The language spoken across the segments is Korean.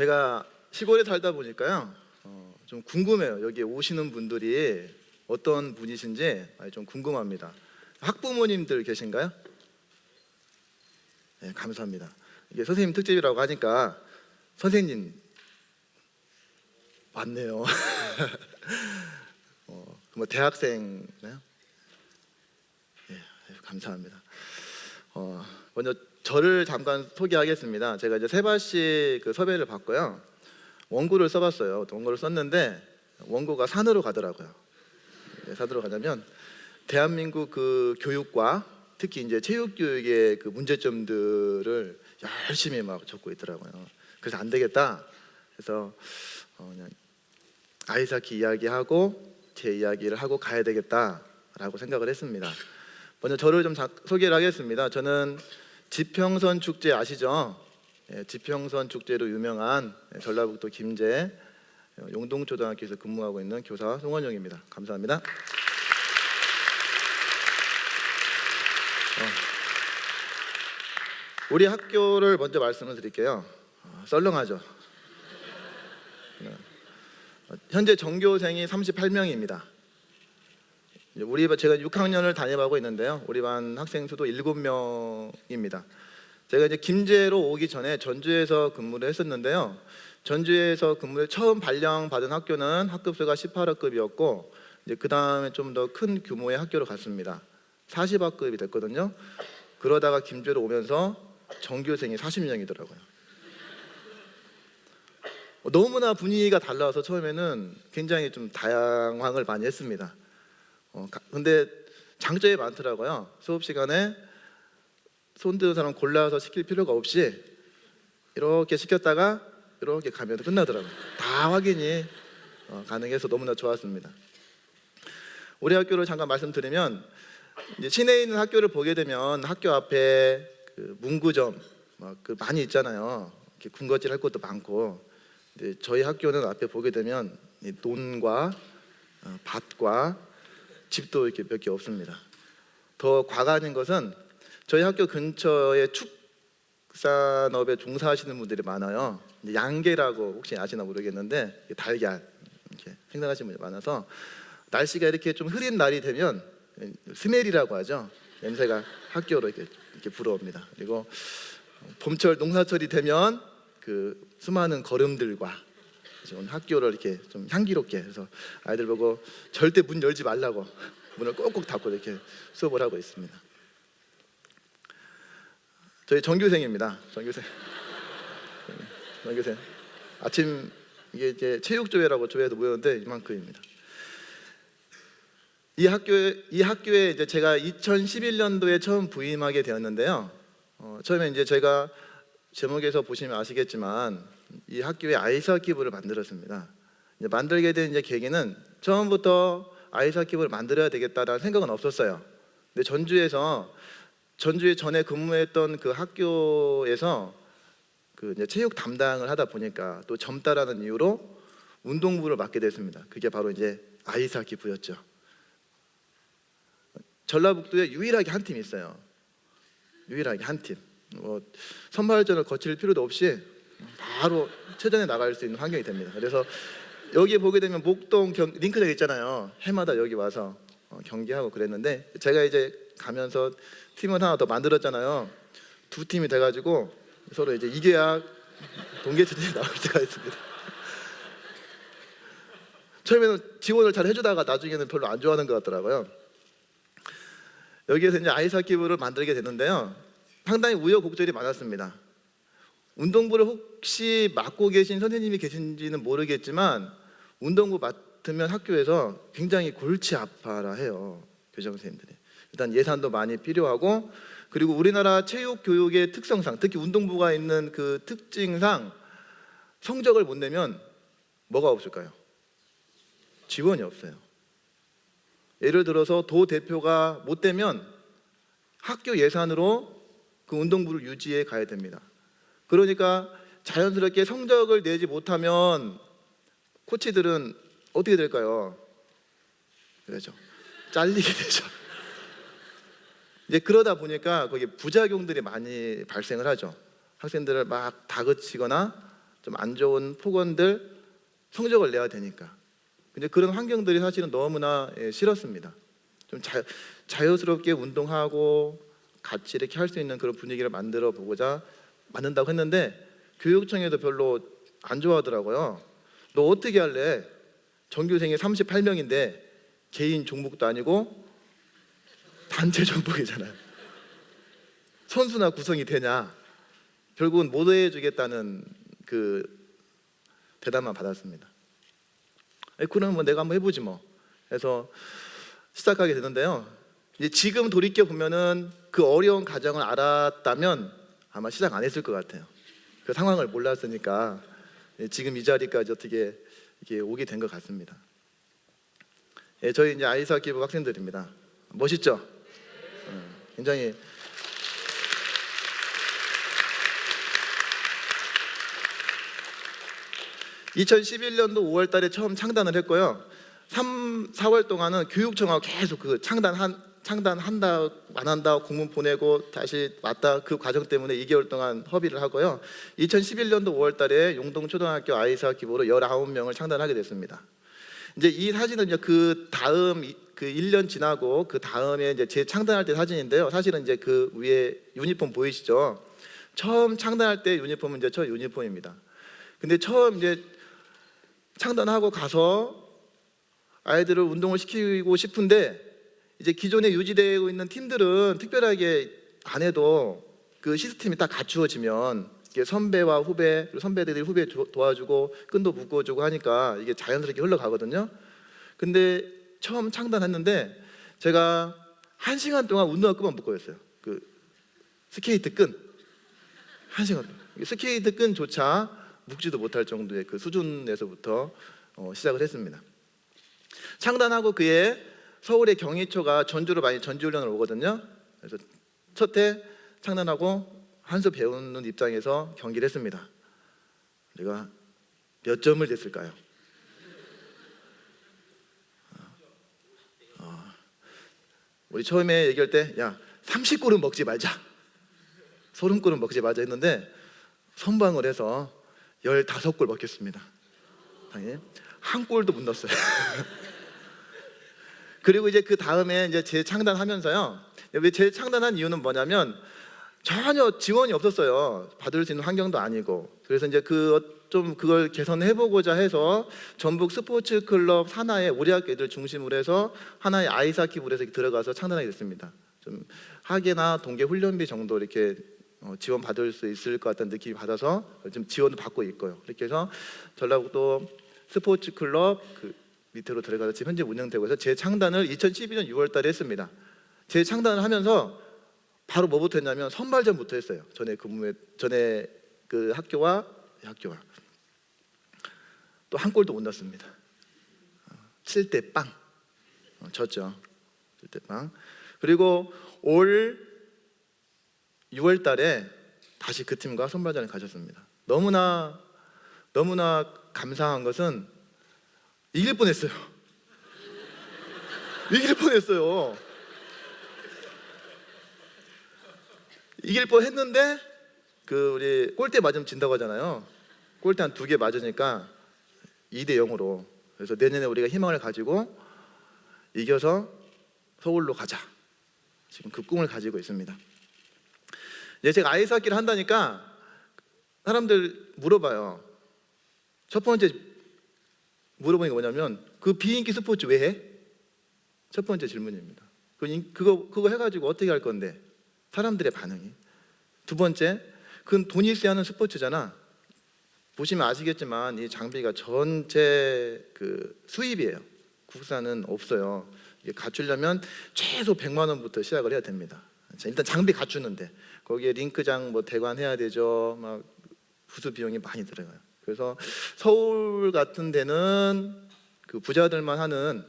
제가 시골에 살다 보니까요, 좀 궁금해요. 여기 오시는 분들이 어떤 분이신지 좀 궁금합니다. 학부모님들 계신가요? 네, 감사합니다. 이게 선생님 특집이라고 하니까 선생님 맞네요. 뭐 대학생나요? 예, 감사합니다. 먼저 저를 잠깐 소개하겠습니다. 제가 이제 세바씨 그 섭외를 받고요. 원고를 써봤어요. 원고를 썼는데 원고가 산으로 가더라고요. 산으로 가냐면 대한민국 그 교육과 특히 이제 체육 교육의 그 문제점들을 열심히 막 적고 있더라고요. 그래서 안 되겠다. 그래서 그냥 아이스하키 이야기하고 제 이야기를 하고 가야 되겠다라고 생각을 했습니다. 먼저 저를 좀 소개를 하겠습니다. 저는 지평선 축제 아시죠? 지평선 축제로 유명한 전라북도 김제 용동초등학교에서 근무하고 있는 교사 송원영입니다. 감사합니다. 우리 학교를 먼저 말씀을 드릴게요. 썰렁하죠? 현재 전교생이 38명입니다. 우리 제가 6학년을 담임하고 있는데요. 우리 반 학생 수도 7명입니다. 제가 이제 김제로 오기 전에 전주에서 근무를 했었는데요. 전주에서 근무를 처음 발령받은 학교는 학급수가 18학급이었고 이제 그 다음에 좀 더 큰 규모의 학교로 갔습니다. 40학급이 됐거든요. 그러다가 김제로 오면서 전교생이 40명이더라고요. 너무나 분위기가 달라서 처음에는 굉장히 좀 당황을 많이 했습니다. 근데 장점이 많더라고요. 수업 시간에 손드는 사람 골라서 시킬 필요가 없이 이렇게 시켰다가 이렇게 가면 끝나더라고요. 다 확인이 가능해서 너무나 좋았습니다. 우리 학교를 잠깐 말씀드리면 이제 시내에 있는 학교를 보게 되면 학교 앞에 그 문구점 그 많이 있잖아요. 이렇게 군것질 할 것도 많고. 근데 저희 학교는 앞에 보게 되면 논과 밭과 집도 이렇게 몇 개 없습니다. 더 과관인 것은 저희 학교 근처에 축산업에 종사하시는 분들이 많아요. 양계라고 혹시 아시나 모르겠는데 달걀 이렇게 생산하시는 분이 많아서 날씨가 이렇게 좀 흐린 날이 되면 스멜이라고 하죠. 냄새가 학교로 이렇게 불어옵니다. 그리고 봄철 농사철이 되면 그 수많은 걸음들과 학교를 이렇게 좀 향기롭게 해서 아이들 보고 절대 문 열지 말라고 문을 꼭꼭 닫고 이렇게 수업을 하고 있습니다. 저희 전교생입니다. 전교생. 아침 이게 이제 체육조회라고 조회도 모였는데 이만큼입니다. 이 학교에 이제 제가 2011년도에 처음 부임하게 되었는데요. 처음에 이제 제가 제목에서 보시면 아시겠지만 이 학교에 아이스하키부를 만들었습니다. 이제 만들게 된 이제 계기는 처음부터 아이스하키부를 만들어야 되겠다라는 생각은 없었어요. 근데 전주에 전에 근무했던 그 학교에서 그 이제 체육 담당을 하다 보니까 또 젊다라는 이유로 운동부를 맡게 됐습니다. 그게 바로 이제 아이스하키부였죠. 전라북도에 유일하게 한 팀이 있어요. 유일하게 한 팀. 선발전을 거칠 필요도 없이 바로 체전에 나갈 수 있는 환경이 됩니다. 그래서 여기 보게 되면 목동 링크장 있잖아요. 해마다 여기 와서 경기하고 그랬는데 제가 이제 가면서 팀을 하나 더 만들었잖아요. 두 팀이 돼가지고 서로 이제 이겨야 동계체전에 나올 수가 있습니다. 처음에는 지원을 잘 해주다가 나중에는 별로 안 좋아하는 것 같더라고요. 여기에서 이제 아이스하키부를 만들게 됐는데요. 상당히 우여곡절이 많았습니다. 운동부를 혹시 맡고 계신 선생님이 계신지는 모르겠지만 운동부 맡으면 학교에서 굉장히 골치 아파라 해요. 교장 선생님들이. 일단 예산도 많이 필요하고 그리고 우리나라 체육 교육의 특성상 특히 운동부가 있는 그 특징상 성적을 못 내면 뭐가 없을까요? 지원이 없어요. 예를 들어서 도 대표가 못 되면 학교 예산으로 그 운동부를 유지해 가야 됩니다. 그러니까 자연스럽게 성적을 내지 못하면 코치들은 어떻게 될까요? 그렇죠. 잘리게 되죠. 이제 그러다 보니까 거기 부작용들이 많이 발생을 하죠. 학생들을 막 다그치거나 좀 안 좋은 폭언들 성적을 내야 되니까. 근데 그런 환경들이 사실은 너무나 싫었습니다. 좀 자유스럽게 운동하고 같이 이렇게 할 수 있는 그런 분위기를 만들어 보고자 만든다고 했는데 교육청에도 별로 안 좋아하더라고요. 너 어떻게 할래? 전교생이 38명인데 개인 종목도 아니고 단체 종목이잖아요. 선수나 구성이 되냐? 결국은 못 해주겠다는 그 대답만 받았습니다. 그러면 뭐 내가 한번 해보지 뭐. 해서 시작하게 되는데요. 이제 지금 돌이켜 보면은 그 어려운 과정을 알았다면 아마 시작 안 했을 것 같아요. 그 상황을 몰랐으니까 지금 이 자리까지 어떻게 이게 오게 된 것 같습니다. 저희 이제 아이스하키부 학생들입니다. 멋있죠? 굉장히 2011년도 5월 달에 처음 창단을 했고요. 4월 동안은 교육청하고 계속 그 창단한다 안 한다 공문 보내고 다시 왔다 그 과정 때문에 2개월 동안 협의를 하고요. 2011년도 5월 달에 용동초등학교 아이스하키부로 19명을 창단하게 됐습니다. 이제 이 사진은 이제 그 다음 그 1년 지나고 그 다음에 이제 재창단할 때 사진인데요. 사실은 이제 그 위에 유니폼 보이시죠? 처음 창단할 때 유니폼은 이제 저 유니폼입니다. 근데 처음 이제 창단하고 가서 아이들을 운동을 시키고 싶은데 이제 기존에 유지되고 있는 팀들은 특별하게 안 해도 그 시스템이 딱 갖추어지면 이게 선배와 후배, 그리고 선배들이 후배 도와주고 끈도 묶어주고 하니까 이게 자연스럽게 흘러가거든요. 근데 처음 창단했는데 제가 1시간 동안 운동화 끈만 묶고 있어요. 그 스케이트 끈 1시간 동안. 스케이트 끈조차 묶지도 못할 정도의 그 수준에서부터 시작을 했습니다. 창단하고 그해 서울의 경희초가 전주로 많이 전지훈련을 오거든요. 그래서 첫 해 창단하고 한 수 배우는 입장에서 경기를 했습니다. 우리가 몇 점을 냈을까요? 우리 처음에 얘기할 때 야 30골은 먹지 말자 30골은 먹지 말자 했는데 선방을 해서 15골 먹겠습니다. 당연히 한 골도 못 넣었어요. 그리고 이제 그 다음에 이제 재창단하면서요. 왜 재창단한 이유는 뭐냐면 전혀 지원이 없었어요. 받을 수 있는 환경도 아니고. 그래서 이제 그걸 개선해 보고자 해서 전북 스포츠 클럽 산하의 우리 학교 애들 중심으로 해서 하나의 아이스하키부에서 들어가서 창단하게 됐습니다. 좀 학예나 동계 훈련비 정도 이렇게 지원 받을 수 있을 것 같다는 느낌이 받아서 좀 지원을 받고 있고요. 이렇게 해서 전라북도 스포츠 클럽 그 밑으로 들어가서 지금 현재 운영되고 있어서 재창단을 2012년 6월 달에 했습니다. 재창단을 하면서 바로 뭐부터 했냐면 선발전부터 했어요. 전에 그 학교와 또 한 골도 못 넣었습니다. 7대 빵 졌죠. 7대 빵. 그리고 올 6월 달에 다시 그 팀과 선발전을 가졌습니다. 너무나 감사한 것은 이길 뻔했어요. 이길 뻔했는데 그 우리 골대 맞으면 진다고 하잖아요. 골대 한 2개 맞으니까 2대 0으로. 그래서 내년에 우리가 희망을 가지고 이겨서 서울로 가자. 지금 그 꿈을 가지고 있습니다. 이제 제가 아이스하키를 한다니까 사람들 물어봐요. 첫 번째 물어보는 게 뭐냐면 그 비인기 스포츠 왜 해? 첫 번째 질문입니다. 그거 해가지고 어떻게 할 건데? 사람들의 반응이. 두 번째, 그건 돈이 있어야 하는 스포츠잖아. 보시면 아시겠지만 이 장비가 전체 그 수입이에요. 국산은 없어요. 이게 갖추려면 최소 100만 원부터 시작을 해야 됩니다. 일단 장비 갖추는데 거기에 링크장 뭐 대관해야 되죠. 막 부수 비용이 많이 들어가요. 그래서 서울 같은 데는 그 부자들만 하는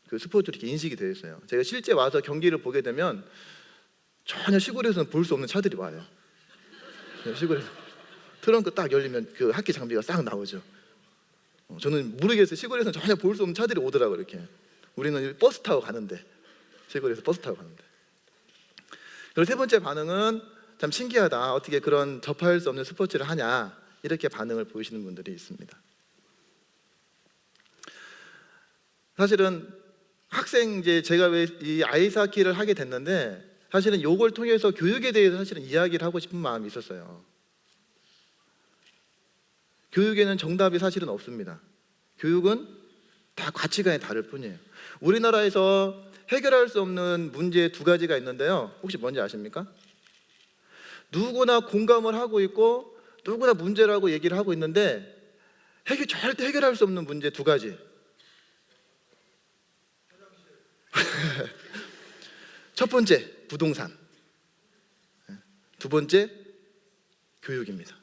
그 스포츠로 이렇게 인식이 되어 있어요. 제가 실제 와서 경기를 보게 되면 전혀 시골에서는 볼 수 없는 차들이 와요. 시골에서 트렁크 딱 열리면 그 하키 장비가 싹 나오죠. 저는 모르겠어요. 시골에서는 전혀 볼 수 없는 차들이 오더라고요. 이렇게 우리는 버스 타고 가는데 시골에서 버스 타고 가는데. 그리고 세 번째 반응은 참 신기하다. 어떻게 그런 접할 수 없는 스포츠를 하냐. 이렇게 반응을 보이시는 분들이 있습니다. 사실은 학생 이제 제가 왜 이 아이스하키를 하게 됐는데 사실은 요걸 통해서 교육에 대해서 사실은 이야기를 하고 싶은 마음이 있었어요. 교육에는 정답이 사실은 없습니다. 교육은 다 가치관이 다를 뿐이에요. 우리나라에서 해결할 수 없는 문제 두 가지가 있는데요. 혹시 뭔지 아십니까? 누구나 공감을 하고 있고 누구나 문제라고 얘기를 하고 있는데 절대 해결할 수 없는 문제 두 가지. 첫 번째 부동산, 두 번째 교육입니다.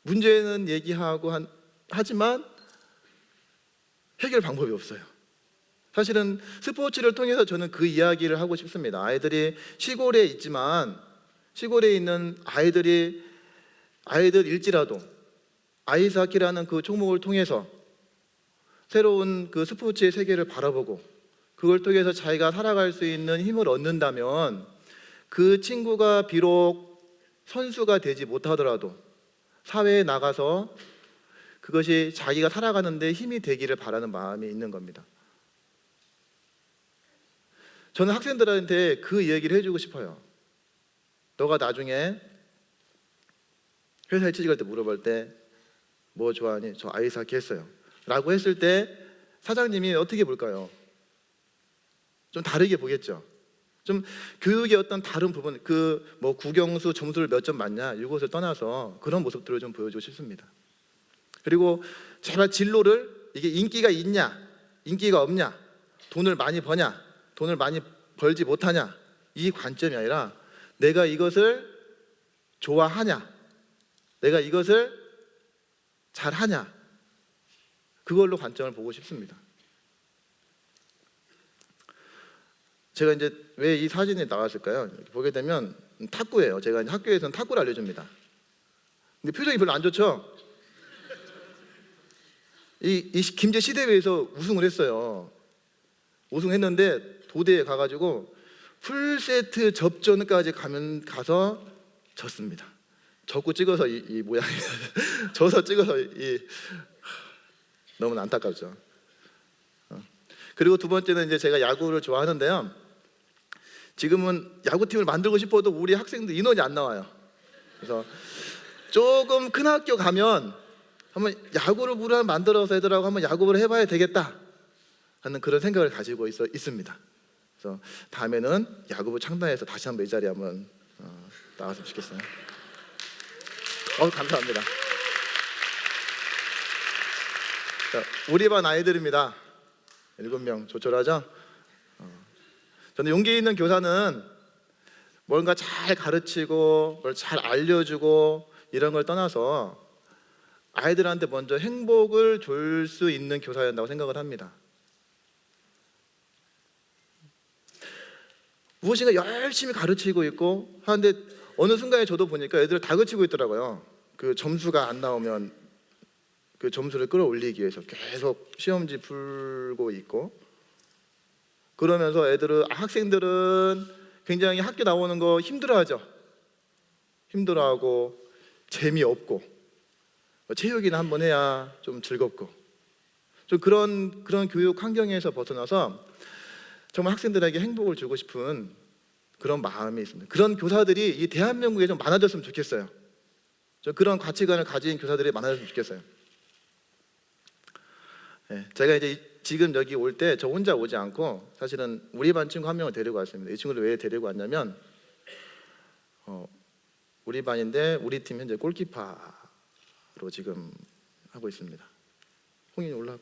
문제는 얘기하고 하지만 해결 방법이 없어요. 사실은 스포츠를 통해서 저는 그 이야기를 하고 싶습니다. 아이들이 시골에 있지만 시골에 있는 아이들일지라도 아이스하키라는 그 종목을 통해서 새로운 그 스포츠의 세계를 바라보고 그걸 통해서 자기가 살아갈 수 있는 힘을 얻는다면 그 친구가 비록 선수가 되지 못하더라도 사회에 나가서 그것이 자기가 살아가는데 힘이 되기를 바라는 마음이 있는 겁니다. 저는 학생들한테 그 얘기를 해주고 싶어요. 너가 나중에 회사에 취직할 때 물어볼 때 뭐 좋아하니? 저 아이스하키 했어요 라고 했을 때 사장님이 어떻게 볼까요? 좀 다르게 보겠죠. 좀 교육의 어떤 다른 부분, 그 뭐 국영수 점수를 몇 점 맞냐 이것을 떠나서 그런 모습들을 좀 보여주고 싶습니다. 그리고 제발 진로를 이게 인기가 있냐 인기가 없냐 돈을 많이 버냐 돈을 많이 벌지 못하냐 이 관점이 아니라 내가 이것을 좋아하냐 내가 이것을 잘하냐 그걸로 관점을 보고 싶습니다. 제가 이제 왜 이 사진이 나왔을까요? 보게 되면 탁구예요. 제가 이제 학교에서는 탁구를 알려줍니다. 근데 표정이 별로 안 좋죠? 이 김제 시대회에서 우승을 했어요. 우승했는데 도대에 가가지고 풀세트 접전까지 가서 졌습니다. 졌고 찍어서 이 모양이 져서 찍어서 너무 안타깝죠. 그리고 두 번째는 이제 제가 야구를 좋아하는데요. 지금은 야구팀을 만들고 싶어도 우리 학생들 인원이 안 나와요. 그래서 조금 큰 학교 가면 한번 야구를 만들어서 애들하고 한번 야구를 해봐야 되겠다 하는 그런 생각을 가지고 있습니다. 그래서 다음에는 야구부 창단해서 다시 한번 이 자리에 한번 나왔으면 좋겠어요. 감사합니다. 자, 우리 반 아이들입니다. 7명 조촐하죠? 저는 용기 있는 교사는 뭔가 잘 가르치고 뭘 잘 알려주고 이런 걸 떠나서 아이들한테 먼저 행복을 줄 수 있는 교사여야 한다고 생각을 합니다. 무엇인가 열심히 가르치고 있고 하는데 어느 순간에 저도 보니까 애들을 다그치고 있더라고요. 그 점수가 안 나오면 그 점수를 끌어올리기 위해서 계속 시험지 풀고 있고 그러면서 학생들은 굉장히 학교 나오는 거 힘들어하죠. 힘들어하고 재미없고 체육이나 한번 해야 좀 즐겁고 좀 그런 교육 환경에서 벗어나서 정말 학생들에게 행복을 주고 싶은 그런 마음이 있습니다. 그런 교사들이 이 대한민국에 좀 많아졌으면 좋겠어요. 좀 그런 가치관을 가진 교사들이 많아졌으면 좋겠어요. 네, 제가 이제 지금 여기 올 때 저 혼자 오지 않고 사실은 우리 반 친구 한 명을 데리고 왔습니다. 이 친구를 왜 데리고 왔냐면 우리 반인데 우리 팀 현재 골키퍼로 지금 하고 있습니다. 홍인이 올라와.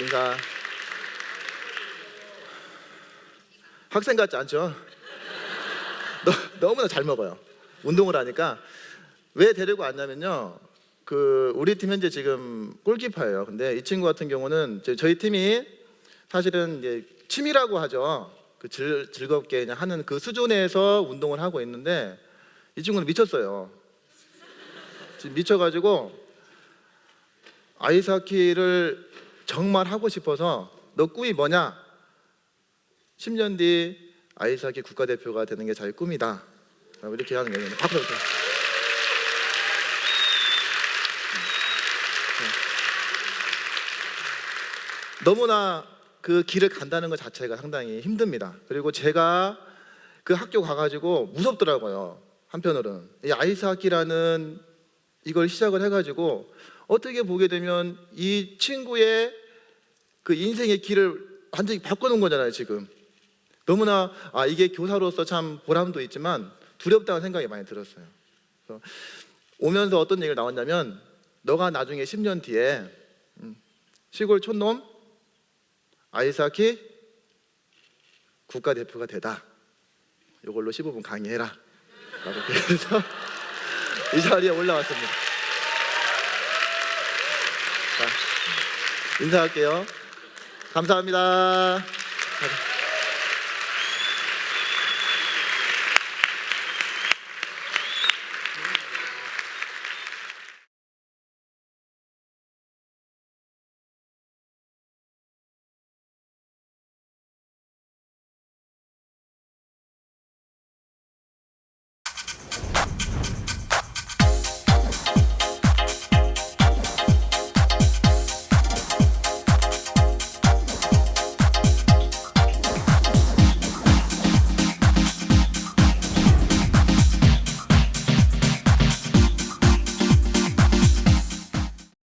인사. 학생 같지 않죠? 너무나 잘 먹어요. 운동을 하니까. 왜 데리고 왔냐면요. 우리 팀 현재 지금 골키퍼예요. 근데 이 친구 같은 경우는 저희 팀이 사실은 이제 취미라고 하죠. 즐겁게 그냥 하는 그 수준에서 운동을 하고 있는데 이 친구는 미쳤어요. 지금 미쳐가지고 아이스하키를 정말 하고 싶어서 너 꿈이 뭐냐? 10년 뒤 아이스하키 국가대표가 되는 게 자기 꿈이다. 이렇게 하는 거예요. 박수 주세요. 너무나 그 길을 간다는 것 자체가 상당히 힘듭니다. 그리고 제가 그 학교 가가지고 무섭더라고요. 한편으로는 이 아이스하키라는 이걸 시작을 해가지고 어떻게 보게 되면 이 친구의 그 인생의 길을 완전히 바꿔놓은 거잖아요. 지금 너무나 이게 교사로서 참 보람도 있지만 두렵다는 생각이 많이 들었어요. 그래서 오면서 어떤 얘기가 나왔냐면 너가 나중에 10년 뒤에 시골 촌놈 아이스하키 국가대표가 되다. 이걸로 15분 강의해라. 그래서 이 자리에 올라왔습니다. 자, 인사할게요. 감사합니다.